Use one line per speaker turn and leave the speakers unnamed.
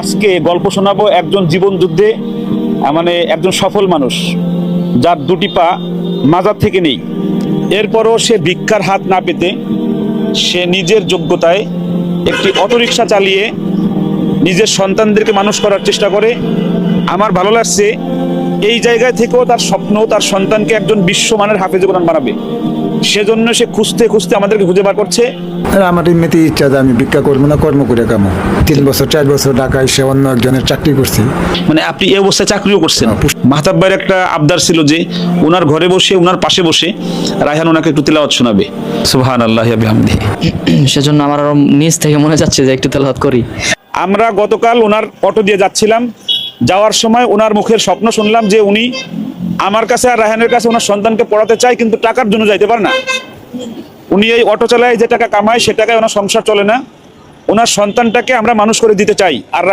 আজকে গল্প শোনাবো একজন জীবন যুদ্ধে মানে একজন সফল মানুষ, যার দুটি পা মাজার থেকে নেই। এরপরও সে ভিক্ষার হাত না পেতে সে নিজের যোগ্যতায় একটি অটোরিকশা চালিয়ে নিজের সন্তানদেরকে মানুষ করার চেষ্টা করে। আমার ভালো লাগছে এই জায়গায় থেকেও তার স্বপ্ন তার সন্তানকে একজন বিশ্বমানের হাফেজে কোরআন বানাবে, সেজন্য সে খুঁজতে খুঁজতে আমাদেরকে খুঁজে বার করছে।
আমার এমনিতে ইচ্ছা যে আমি ভিক্ষা করবো না, কর্ম করে কামো। 3 বছর 4 বছর ঢাকায় সে অন্য একজনের চাকরি করছি।
মানে আপনি এই অবস্থায় চাকরিও করছেন। মাহতাব ভাইয়ের একটা আবদার ছিল যে ওনার ঘরে বসে ওনার পাশে বসে রায়হান ওনাকে একটু তিলাওয়াত শোনাবে। সুবহানাল্লাহি ওয়া বিহামদিহি।
সেজন্য আমার আরো নিজ থেকে মনে যাচ্ছে যে একটু তেলাওয়াত করি।
আমরা গতকাল ওনার অটো দিয়ে যাচ্ছিলাম, যাওয়ার সময় ওনার মুখের স্বপ্ন শুনলাম যে উনি আমার কাছে আর রায়হানের কাছে ওনার সন্তানকে পড়াতে চায়, কিন্তু টাকার জন্য যাইতে পারে না। উনি এই অটো চালায় যে টাকা কামায় সে টাকায় ওনার সংসার চলে না। ওনার সন্তানটাকে আমরা মানুষ করে দিতে চাই। আর